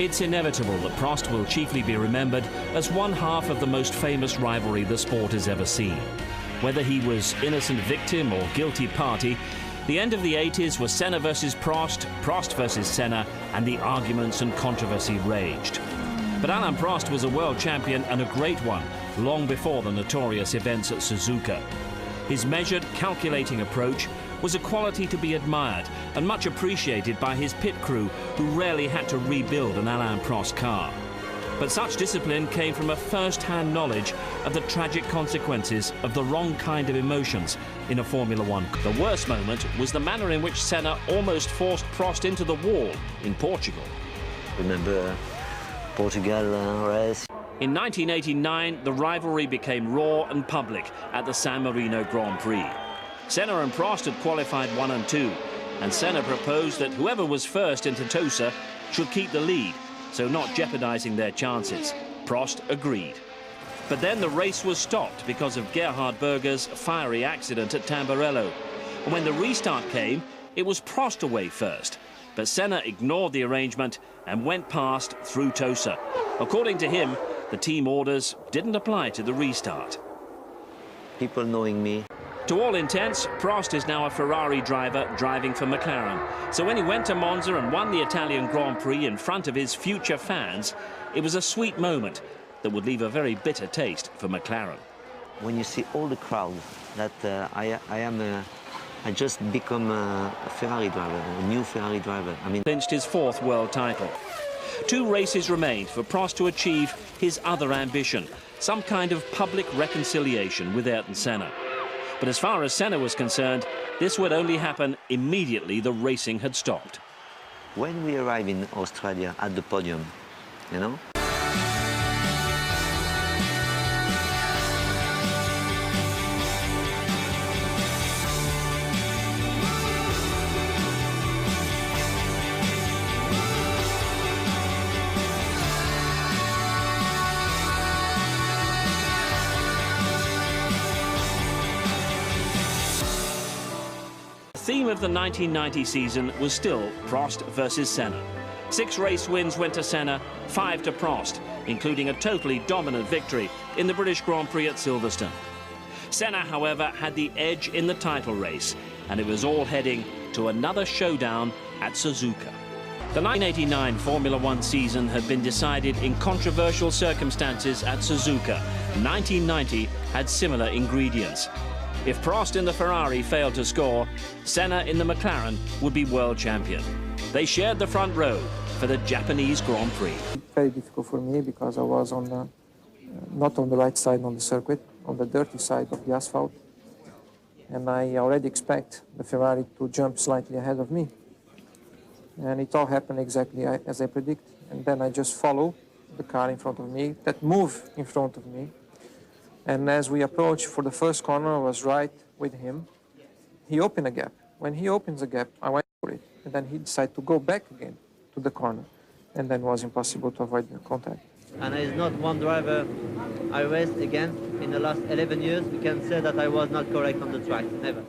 It's inevitable that Prost will chiefly be remembered as one half of the most famous rivalry the sport has ever seen. Whether he was innocent victim or guilty party, the end of the 80s was Senna versus Prost, Prost versus Senna, and the arguments and controversy raged. But Alain Prost was a world champion, and a great one, long before the notorious events at Suzuka. His measured, calculating approach was a quality to be admired and much appreciated by his pit crew, who rarely had to rebuild an Alain Prost car. But such discipline came from a first-hand knowledge of the tragic consequences of the wrong kind of emotions in a Formula One. The worst moment was the manner in which Senna almost forced Prost into the wall in Portugal. Remember Portugal race? In 1989, the rivalry became raw and public at the San Marino Grand Prix. Senna and Prost had qualified 1 and 2, and Senna proposed that whoever was first into Tosa should keep the lead, so not jeopardizing their chances. Prost agreed. But then the race was stopped because of Gerhard Berger's fiery accident at Tamburello. And when the restart came, it was Prost away first. But Senna ignored the arrangement and went past through Tosa. According to him, the team orders didn't apply to the restart. People knowing me. To all intents, Prost is now a Ferrari driver driving for McLaren. So when he went to Monza and won the Italian Grand Prix in front of his future fans, it was a sweet moment that would leave a very bitter taste for McLaren. When you see all the crowd, that I just become a Ferrari driver, a new Ferrari driver. I mean, clinched his 4th world title. 2 races remained for Prost to achieve his other ambition, some kind of public reconciliation with Ayrton Senna. But as far as Senna was concerned, this would only happen immediately the racing had stopped. When we arrived in Australia at the podium, you know, The theme of the 1990 season was still Prost versus Senna. 6 race wins went to Senna, 5 to Prost, including a totally dominant victory in the British Grand Prix at Silverstone. Senna, however, had the edge in the title race, and it was all heading to another showdown at Suzuka. The 1989 Formula One season had been decided in controversial circumstances at Suzuka. 1990 had similar ingredients. If Prost in the Ferrari failed to score, Senna in the McLaren would be world champion. They shared the front row for the Japanese Grand Prix. Very difficult for me because I was on not on the right side on the circuit, on the dirty side of the asphalt. And I already expect the Ferrari to jump slightly ahead of me. And it all happened exactly as I predict. And then I just follow the car in front of me, that move in front of me. And as we approached for the first corner, I was right with him. He opened a gap. When he opens a gap, I went for it. And then he decided to go back again to the corner. And then it was impossible to avoid the contact. And there is not one driver I raced against in the last 11 years who can say that I was not correct on the track. Never.